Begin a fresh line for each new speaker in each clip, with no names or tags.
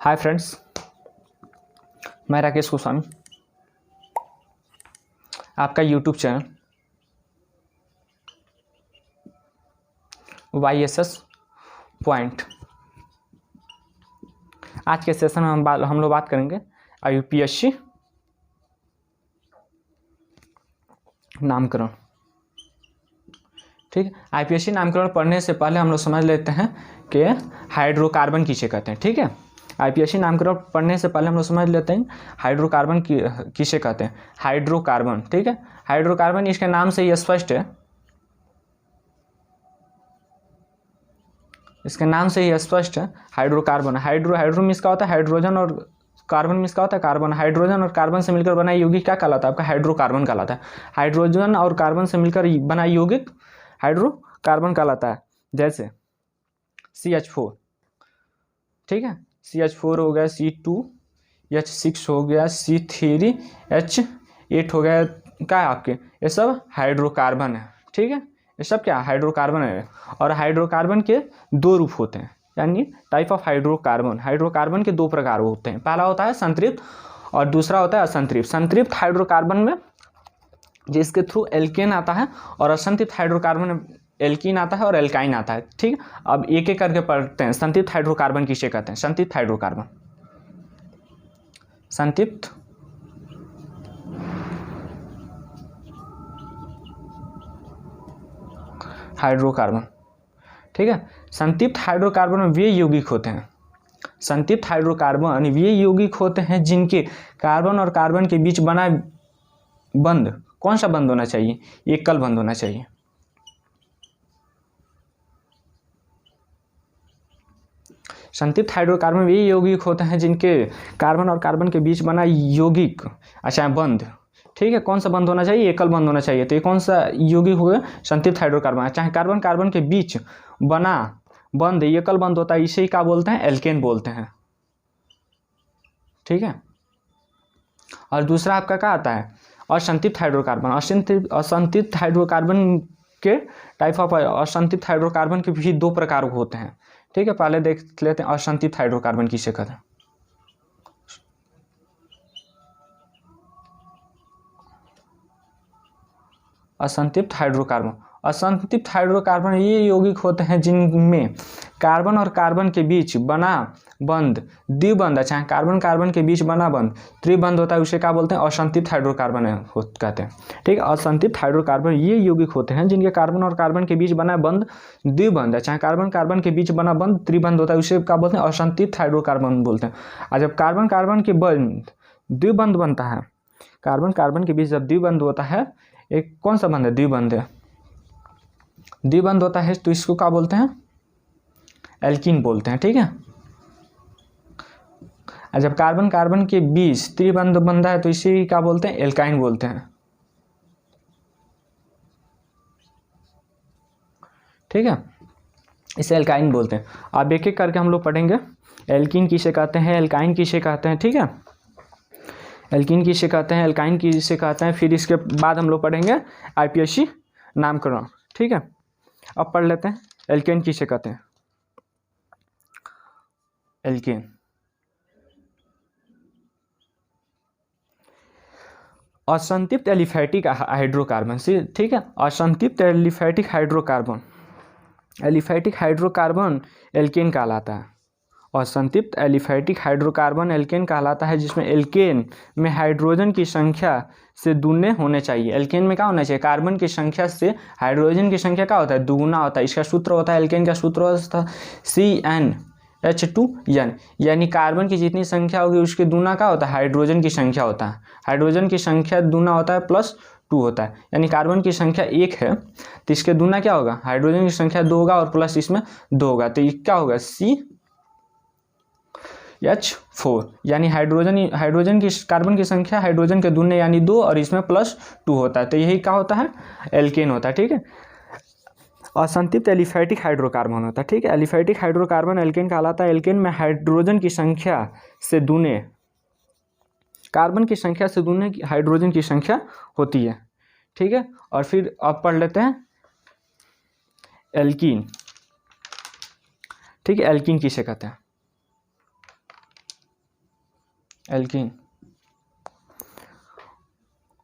Hi friends, मैं राकेश गोस्वामी, आपका YouTube channel YSS point. आज के सेशन में हम लोग बात करेंगे IUPAC नामकरण। ठीक है, IUPAC नामकरण पढ़ने से पहले हम लोग समझ लेते हैं कि हाइड्रोकार्बन किसे कहते हैं। ठीक है, IUPAC नामकरण पढ़ने से पहले हम लोग समझ लेते हैं हाइड्रोकार्बन किसे कहते हैं। हाइड्रोकार्बन, ठीक है, हाइड्रोकार्बन इसके नाम से ही स्पष्ट है, इसके नाम से ही स्पष्ट है। हाइड्रोकार्बन, हाइड्रो मीन्स का होता है हाइड्रोजन, और कार्बन मीन्स का होता है कार्बन। हाइड्रोजन और कार्बन से मिलकर बना यौगिक क्या कहलाता है? आपका हाइड्रोकार्बन कहलाता है। हाइड्रोजन और कार्बन से मिलकर बना यौगिक हाइड्रोकार्बन कहलाता है। जैसे CH4, ठीक है, CH4 हो गया, C2H6 हो गया, C3H8 हो गया, क्या है आपके, ये सब हाइड्रोकार्बन है। ठीक है, ये सब क्या हाइड्रोकार्बन है। और हाइड्रोकार्बन के दो रूप होते हैं, यानी टाइप ऑफ हाइड्रोकार्बन। हाइड्रोकार्बन के दो प्रकार होते हैं, पहला होता है संतृप्त और दूसरा होता है असंतृप्त। संतृप्त हाइड्रोकार्बन में जिसके थ्रू एल्केन आता है, और असंतृप्त हाइड्रोकार्बन में एल्कीन आता है और एल्काइन आता है। ठीक, अब एक एक करके पढ़ते हैं। संतृप्त हाइड्रोकार्बन किसे कहते हैं? संतृप्त हाइड्रोकार्बन, संतृप्त हाइड्रोकार्बन, ठीक है। संतृप्त हाइड्रोकार्बन में वे यौगिक होते हैं, संतृप्त हाइड्रोकार्बन वे यौगिक होते हैं जिनके कार्बन और कार्बन के बीच बना बंध, कौन सा बंध होना चाहिए? एकल बंध होना चाहिए। संतृप्त हाइड्रोकार्बन वे यौगिक होते हैं जिनके कार्बन और कार्बन के बीच बना यौगिक, अच्छा बंध, ठीक है, कौन सा बंध होना चाहिए? एकल बंध होना चाहिए। तो ये कौन सा यौगिक होगा? संतृप्त हाइड्रोकार्बन। चाहे कार्बन कार्बन के बीच बना बंध एकल बंध होता है, इसे ही क्या बोलते हैं? एल्केन बोलते हैं। ठीक है, और दूसरा आपका क्या आता है? असंतृप्त हाइड्रोकार्बन। असंतृप्त हाइड्रोकार्बन के टाइप ऑफ असंतृप्त हाइड्रोकार्बन के भी दो प्रकार होते हैं। ठीक है, पहले देख लेते हैं असंतृप्त हाइड्रोकार्बन किसे कहते हैं। असंतृप्त हाइड्रोकार्बन, असंतृप्त हाइड्रोकार्बन ये यौगिक होते हैं जिनमें कार्बन और कार्बन के बीच बना बंध द्विबंध, चाहे कार्बन कार्बन के बीच बना बंध त्रिबंध होता है, उसे क्या बोलते हैं? असंतृप्त हाइड्रोकार्बन कहते हैं। ठीक है, असंतृप्त हाइड्रोकार्बन ये यौगिक होते हैं जिनके कार्बन और कार्बन के बीच बना बंध द्विबंध है, चाहे कार्बन कार्बन के बीच बना बंध त्रिबंध होता है, उसे क्या बोलते हैं? असंतृप्त हाइड्रोकार्बन बोलते हैं। और जब कार्बन कार्बन के बंध द्विबंध बनता है, कार्बन कार्बन के बीच जब द्विबंध होता है, एक कौन सा बंध है? द्विबंध है, द्विबंध होता है, तो इसको क्या बोलते हैं? एल्कीन बोलते हैं। ठीक है, जब कार्बन कार्बन के बीच त्रिबंध बंधा है तो इसे क्या बोलते हैं? एल्काइन बोलते हैं। ठीक है, इसे एल्काइन बोलते हैं। अब एक एक करके हम लोग पढ़ेंगे। एल्कीन किसे कहते हैं, एल्काइन किसे कहते हैं। ठीक है, एल्कीन किसे कहते हैं, एल्काइन किसे कहते हैं, फिर इसके बाद हम लोग पढ़ेंगे IUPAC नामकरण। ठीक है, अब पढ़ लेते हैं एल्केन किसे कहते हैं। एल्केन, असंतृप्त एलिफैटिक हाइड्रोकार्बन से, ठीक है, असंतृप्त aliphatic hydrocarbon, aliphatic hydrocarbon alkane कहलाता है। असंतृप्त एलिफैटिक हाइड्रोकार्बन एल्केन कहलाता है, जिसमें एल्केन में हाइड्रोजन की संख्या से दुगने होने चाहिए। एल्केन में क्या होना चाहिए? कार्बन की संख्या से हाइड्रोजन की संख्या क्या होता है? दुगुना होता है। इसका सूत्र होता है, एल्केन का सूत्र होता है CnH2n, यानी कार्बन की जितनी संख्या होगी उसके दूना क्या होता है? हाइड्रोजन की संख्या होता है। हाइड्रोजन की संख्या दूना होता है +2 होता है, यानी कार्बन की संख्या 1 है तो इसके दूना क्या होगा? हाइड्रोजन की संख्या 2 होगा और प्लस इसमें 2 होगा, तो ये क्या होगा? CH4, यानी हाइड्रोजन की कार्बन की संख्या हाइड्रोजन के दूने यानी 2 और इसमें +2 होता है, तो यही क्या होता है? एल्केन होता है। ठीक है, असंतृप्त एलिफैटिक हाइड्रोकार्बन होता है। ठीक है, एलिफैटिक हाइड्रोकार्बन एल्केन कहलाता है। एल्केन में हाइड्रोजन की संख्या से दूने कार्बन की संख्या से दूने हाइड्रोजन की संख्या होती है। ठीक है, और फिर अब पढ़ लेते हैं एल्कीन। ठीक है, एल्कीन किसे कहते हैं? एल्कीन।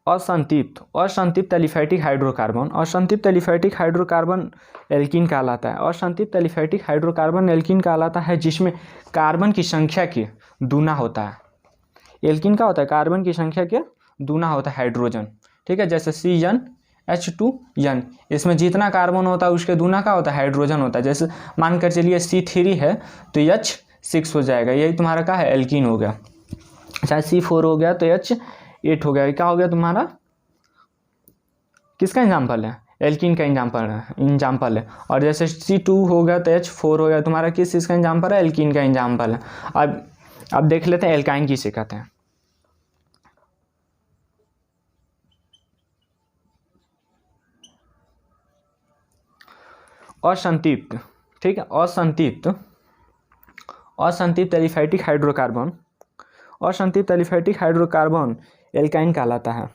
असंतृप्त एलिफैटिक हाइड्रोकार्बन, असंतृप्त एलिफैटिक हाइड्रोकार्बन एल्कीन कहलाता है। असंतृप्त एलिफैटिक हाइड्रोकार्बन एल्कीन कहलाता है जिसमें कार्बन की संख्या के दूना होता है। एल्कीन का होता है कार्बन की संख्या के दूना होता है हाइड्रोजन, ठीक है। जैसे CnH2n, इसमें जितना कार्बन होता है उसके दूना का होता है हाइड्रोजन होता है। जैसे मानकर चलिए C3 है तो H6 हो जाएगा, यही तुम्हारा क्या है एल्कीन हो गया। चाहे C4 हो गया तो H8 हो गया, क्या हो गया तुम्हारा, किसका एग्जाम्पल है, एल्कीन का एग्जाम्पल है। और जैसे C2 हो गया तो H4 हो गया, तुम्हारा किस चीज़ का एग्जाम्पल है, एल्कीन का एग्जाम्पल है। अब देख लेते हैं एल्काइन किसे कहते हैं। असंतृप्त, ठीक है, असंतृप्त एलिफैटिक हाइड्रोकार्बन, असंतृप्त एलिफैटिक हाइड्रोकार्बन एल्काइन कहलाता है।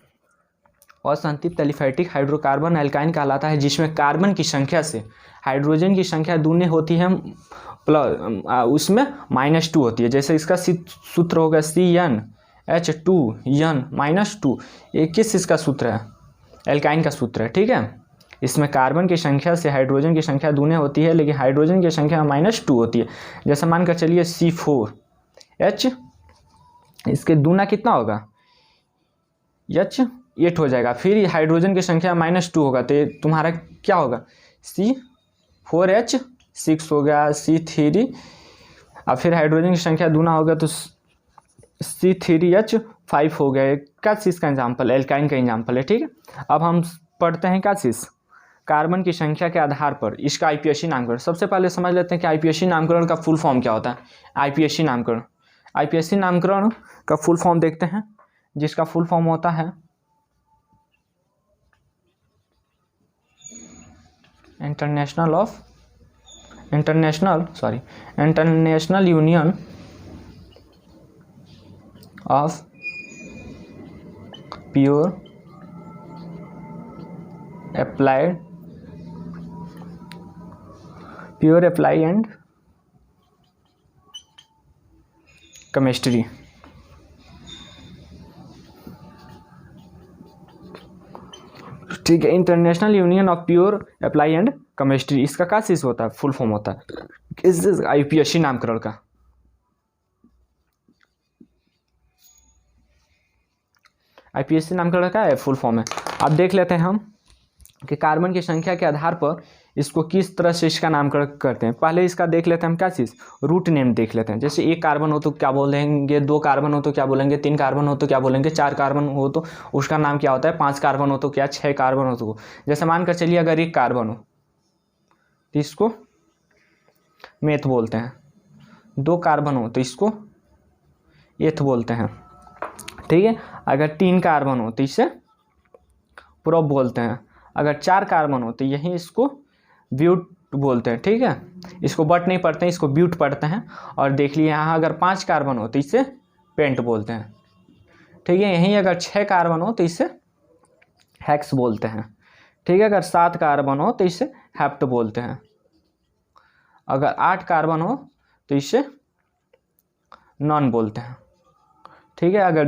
असंतृप्त एलिफैटिक हाइड्रोकार्बन एल्काइन कहलाता है जिसमें कार्बन की संख्या से हाइड्रोजन की संख्या दूनी होती है, प्लस उसमें -2 होती है। जैसे इसका सूत्र होगा CnH2n-2, ये किस इसका सूत्र है, एल्काइन का सूत्र है, ठीक है। इसमें कार्बन की संख्या से हाइड्रोजन की संख्या दूनी होती है, लेकिन हाइड्रोजन की संख्या -2 होती है। जैसे मानकर चलिए C4H, इसके दूना कितना होगा, H8 हो जाएगा। फिर हाइड्रोजन की संख्या -2 होगा तो तुम्हारा क्या होगा, C4H6 हो गया, C3, अब फिर हाइड्रोजन की संख्या दूना होगा तो C3H5 हो गया। क्या चीज़ का एग्जाम्पल, एल्काइन का एग्जाम्पल है, ठीक है। अब हम पढ़ते हैं क्या चीज़, कार्बन की संख्या के आधार पर इसका IPSC नामकरण। सबसे पहले समझ लेते हैं कि IPSC नामकरण का फुल फॉर्म क्या होता है। IPSC नामकरण का फुल फॉर्म देखते हैं, जिसका फुल फॉर्म होता है international union of pure apply and chemistry, ठीक है। International union of pure apply and chemistry, इसका क्या चीज़ होता है, फुल फॉर्म होता है इस IPSC नामकरण का। IPSC नामकरण का है फुल फॉर्म है। अब देख लेते हैं हम कि कार्बन की संख्या के आधार पर इसको किस तरह से इसका नामकरण करते हैं। पहले इसका देख लेते हैं हम क्या चीज़, रूट नेम देख लेते हैं। जैसे 1 कार्बन हो तो क्या बोलेंगे, 2 कार्बन हो तो क्या बोलेंगे, 3 कार्बन हो तो क्या बोलेंगे, 4 कार्बन हो तो उसका नाम क्या होता है, 5 कार्बन हो तो क्या, 6 कार्बन हो तो। जैसे मानकर चलिए अगर 1 कार्बन हो तो इसको मेथ बोलते हैं, 2 कार्बन हो तो इसको एथ बोलते हैं, ठीक है। अगर 3 कार्बन हो तो इसे प्रोप बोलते हैं। अगर 4 कार्बन हो तो यही इसको ब्यूट बोलते हैं, ठीक है। इसको बट नहीं पढ़ते हैं, इसको ब्यूट पढ़ते हैं। और देख लिए यहाँ अगर 5 कार्बन हो तो इसे पेंट बोलते हैं, ठीक है। यहीं अगर 6 कार्बन हो तो इसे हेक्स बोलते हैं, ठीक है। अगर 7 कार्बन हो तो इसे हेप्ट बोलते हैं। अगर 8 कार्बन हो तो इसे नॉन बोलते हैं, ठीक है। अगर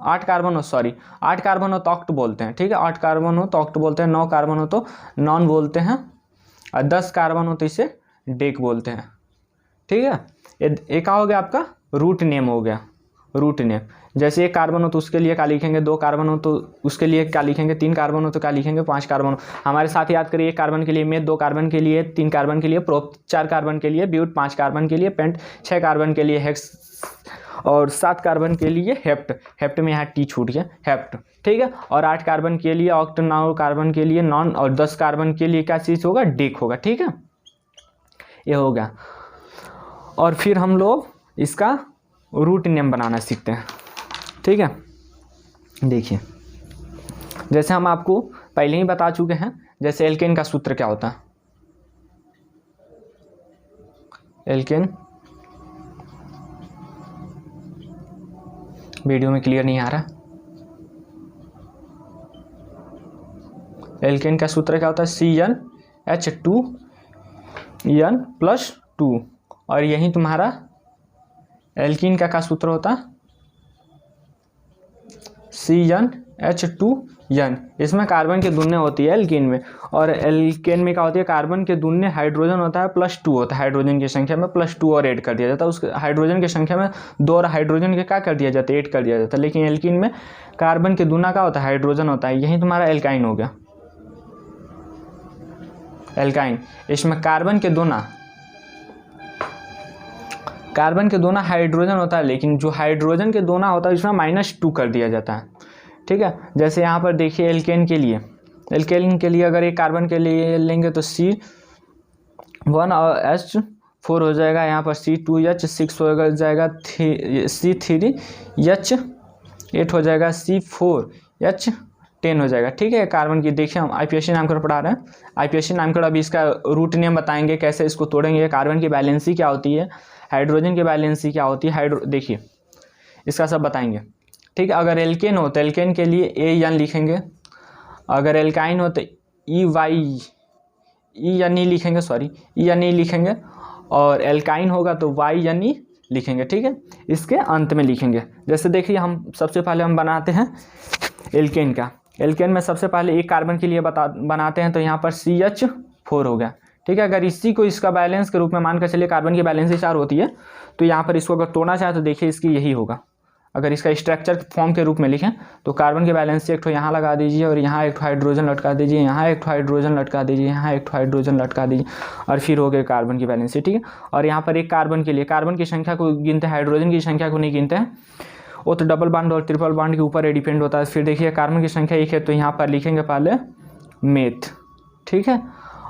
8 कार्बन हो तो ऑक्ट बोलते हैं, ठीक है। 8 कार्बन हो तो ऑक्ट बोलते हैं, 9 कार्बन हो तो नॉन बोलते हैं, और 10 कार्बन हो तो इसे डेक बोलते हैं, ठीक है। ये क्या हो गया आपका, रूट नेम हो गया, रूट नेम। जैसे 1 कार्बन हो तो उसके लिए क्या लिखेंगे, 2 कार्बन हो तो उसके लिए क्या लिखेंगे, 3 कार्बन हो तो क्या लिखेंगे, 5 कार्बन हो। हमारे साथ याद करिए, 1 कार्बन के लिए मेथ, 2 कार्बन के लिए, 3 कार्बन के लिए प्रोप, 4 कार्बन के लिए ब्यूट, 5 कार्बन के लिए पेंट, 6 कार्बन के लिए हेक्स, और 7 कार्बन के लिए हेप्ट में यहाँ टी छूट गया, हेप्ट, ठीक है। और 8 कार्बन के लिए ऑक्ट, 9 कार्बन के लिए नॉन, और 10 कार्बन के लिए क्या चीज़ होगा, डेक होगा, ठीक है। ये हो गया। और फिर हम लोग इसका रूट नेम बनाना सीखते हैं, ठीक है। देखिए, जैसे हम आपको पहले ही बता चुके हैं, जैसे एल्केन का सूत्र क्या होता है, एल्केन, वीडियो में क्लियर नहीं आ रहा, एल्केन का सूत्र क्या होता है, CnH2n+2, और यही तुम्हारा एल्कीन का सूत्र होता है CnH2n। इसमें कार्बन के दूने होती है एल्कीन में, और एल्केन में क्या होती है, कार्बन के दूने हाइड्रोजन होता है +2 होता है, हाइड्रोजन की संख्या में +2 और ऐड कर दिया जाता है। उस हाइड्रोजन की संख्या में 2 और हाइड्रोजन के क्या कर दिया जाता है, ऐड कर दिया जाता है। लेकिन एल्कीन में कार्बन के दूना का होता है, हाइड्रोजन होता है। यही तुम्हारा एल्काइन हो गया, एल्काइन। इसमें कार्बन के दोना हाइड्रोजन होता है, लेकिन जो हाइड्रोजन के दोना होता है इसमें -2 कर दिया जाता है, ठीक है। जैसे यहाँ पर देखिए एल्केन के लिए अगर एक कार्बन के लिए लेंगे तो C1 और H4 हो जाएगा, यहाँ पर C2H6 हो जाएगा, C3H8 हो जाएगा, C4H10 हो जाएगा, ठीक है। कार्बन की देखिए हम IPSC नामकरण पढ़ा रहे हैं। IPSC नामकरण अभी इसका रूट नेम बताएंगे, कैसे इसको तोड़ेंगे, कार्बन की बैलेंसी क्या होती है, हाइड्रोजन की बैलेंसी क्या होती है, देखिए इसका सब बताएंगे, ठीक है। अगर एल्केन हो तो एल्केन के लिए AN लिखेंगे, अगर एल्काइन हो तो EN लिखेंगे, और एल्काइन होगा तो YNE लिखेंगे, ठीक है। इसके अंत में लिखेंगे। जैसे देखिए हम सबसे पहले हम बनाते हैं एल्केन का। एल्केन में सबसे पहले एक कार्बन के लिए बनाते हैं, तो यहाँ पर CH4 हो गया, ठीक है। अगर इसी को इसका बैलेंस के रूप में मानकर चलिए, कार्बन की बैलेंस 4 होती है, तो यहाँ पर इसको अगर तोड़ना चाहे तो देखिए इसकी यही होगा। अगर इसका स्ट्रक्चर फॉर्म के रूप में लिखें तो कार्बन की बैलेंस एक ठो यहाँ लगा दीजिए, और यहाँ एक ठो हाइड्रोजन लटका दीजिए, यहाँ एक ठो हाइड्रोजन लटका दीजिए, यहाँ एक ठो हाइड्रोजन लटका दीजिए, और फिर हो गए कार्बन की बैलेंस, ठीक है। और यहाँ पर एक कार्बन के लिए कार्बन की संख्या को गिनते हैं, हाइड्रोजन की संख्या को नहीं गिनते हैं, वो तो डबल बॉन्ड और ट्रिपल बॉन्ड के ऊपर डिपेंड होता है। फिर देखिए कार्बन की संख्या 1 है, तो यहाँ पर लिखेंगे पहले मेथ, ठीक है।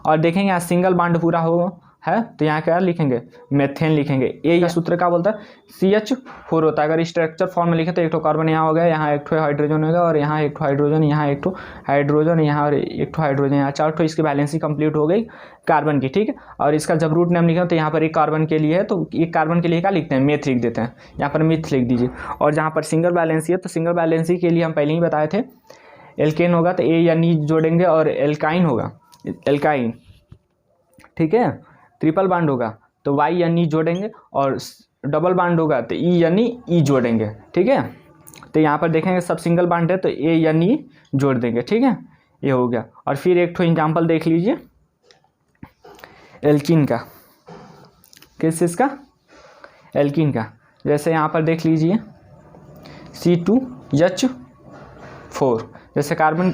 और देखेंगे यहाँ सिंगल बॉन्ड पूरा हो है, तो यहाँ क्या लिखेंगे, मेथेन लिखेंगे। ये सूत्र क्या बोलता है, CH4 होता है। अगर स्ट्रक्चर फॉर्म में लिखे तो एक ठो कार्बन यहाँ हो गया, यहाँ एक ठो हाइड्रोजन होगा, और यहाँ एक ठो हाइड्रोजन, यहाँ एक ठो हाइड्रोजन, यहाँ और एक ठो हाइड्रोजन, यहाँ 4 ठो इसकी बैलेंसी कंप्लीट हो गई कार्बन की, ठीक है। और इसका जब रूट नेम लिखे तो यहाँ पर एक कार्बन के लिए है, तो एक कार्बन के लिए क्या लिखते हैं, मेथ लिख देते हैं, यहाँ पर मिथ लिख दीजिए। और जहाँ पर सिंगल बैलेंसी है, तो सिंगल बैलेंसी के लिए हम पहले ही बताए थे, एल्केन होगा तो ANE जोड़ेंगे, और एल्काइन होगा एल्काइन, ठीक है। ट्रिपल बॉन्ड होगा तो YNE जोड़ेंगे, और डबल बॉन्ड होगा तो ENE जोड़ेंगे, ठीक है। तो यहाँ पर देखेंगे सब सिंगल बॉन्ड है तो ANE जोड़ देंगे, ठीक है। ये हो गया। और फिर एक ठो एग्जाम्पल देख लीजिए एल्कीन का, किस चीज़ का, एल्कीन का। जैसे यहाँ पर देख लीजिए C2H4, जैसे कार्बन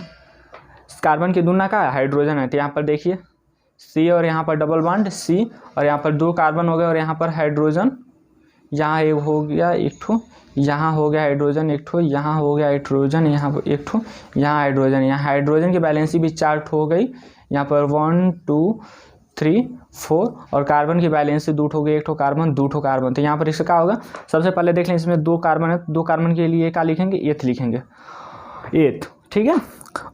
की दूना का हाइड्रोजन है, तो यहाँ पर देखिए C और यहाँ पर डबल बॉन्ड C, और यहाँ पर 2 कार्बन हो गए, और यहाँ पर हाइड्रोजन, यहाँ एक हो गया एक ठो, यहाँ हो गया हाइड्रोजन एक ठो, यहाँ हो गया हाइड्रोजन, यहाँ पर एक ठो, यहाँ हाइड्रोजन, यहाँ हाइड्रोजन की बैलेंसी भी 4 ठो हो गई, यहाँ पर 1 2 3 4, और कार्बन की बैलेंसी 2 ठो हो गई, एक ठो कार्बन 2 ठो कार्बन। तो यहाँ पर इससे क्या होगा, सबसे पहले देख लें, इसमें 2 कार्बन है, 2 कार्बन के लिए क्या लिखेंगे, एथ लिखेंगे, एथ, ठीक है।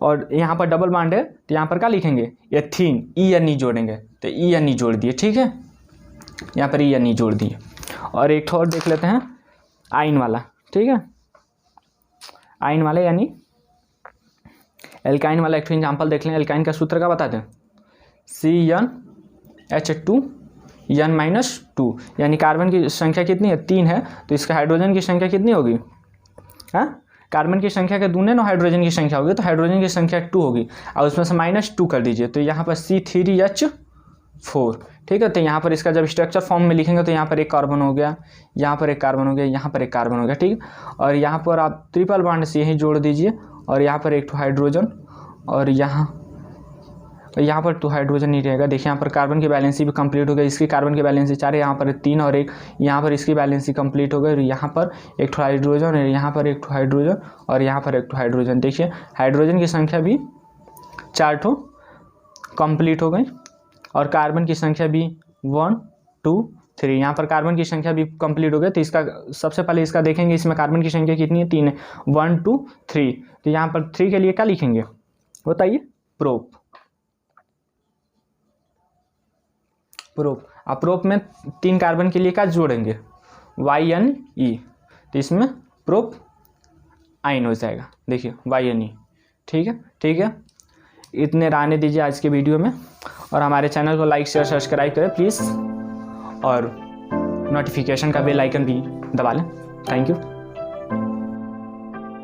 और यहाँ पर डबल बॉन्ड है, तो यहाँ पर क्या लिखेंगे, एथीन, ENE जोड़ेंगे, तो ENE जोड़ दिए, ठीक है। यहाँ पर ENE जोड़ दिए। और एक और देख लेते हैं आइन वाला, ठीक है। आइन वाला यानी एल्काइन वाला एक एग्जाम्पल देख लें। एल्काइन का सूत्र क्या बताते हैं, CnH2n-2, यानी कार्बन की संख्या कितनी है, 3 है, तो इसका हाइड्रोजन की संख्या कितनी होगी, हाँ, कार्बन की संख्या के दूने ना हाइड्रोजन की संख्या होगी, तो हाइड्रोजन की संख्या 2 होगी, और उसमें से -2 कर दीजिए, तो यहाँ पर C3H4, ठीक है। तो यहाँ पर इसका जब स्ट्रक्चर फॉर्म में लिखेंगे तो यहाँ पर एक कार्बन हो गया, यहाँ पर एक कार्बन हो गया, यहाँ पर एक कार्बन हो गया, ठीक है। और यहाँ पर आप ट्रिपल बॉन्ड से यहीं जोड़ दीजिए, और यहाँ पर एक तो हाइड्रोजन, और यहाँ पर 2 हाइड्रोजन नहीं रहेगा। देखिए यहाँ पर कार्बन की बैलेंसी भी कंप्लीट हो गई, इसकी कार्बन की बैलेंसी 4 है, यहाँ पर 3 और 1, यहाँ पर इसकी बैलेंसी कंप्लीट हो गई, और यहाँ पर एक ठो हाइड्रोजन, और यहाँ पर एक ठो हाइड्रोजन, और यहाँ पर एक ठो हाइड्रोजन। देखिए हाइड्रोजन की संख्या भी 4 ठो कंप्लीट हो गई, और कार्बन की संख्या भी 1 2 3, यहाँ पर कार्बन की संख्या भी कंप्लीट हो गई। तो इसका सबसे पहले इसका देखेंगे, इसमें कार्बन की संख्या कितनी है, 3 है, 1 2 3, तो यहाँ पर 3 के लिए क्या लिखेंगे बताइए, प्रोप। प्रोप में 3 कार्बन के लिए क्या जोड़ेंगे, YNE, तो इसमें प्रोप आइन हो जाएगा, देखिए YNE, ठीक है। इतने रहने दीजिए आज के वीडियो में, और हमारे चैनल को लाइक शेयर सब्सक्राइब करें प्लीज़, और नोटिफिकेशन का बेल आइकन भी दबा लें। Thank you.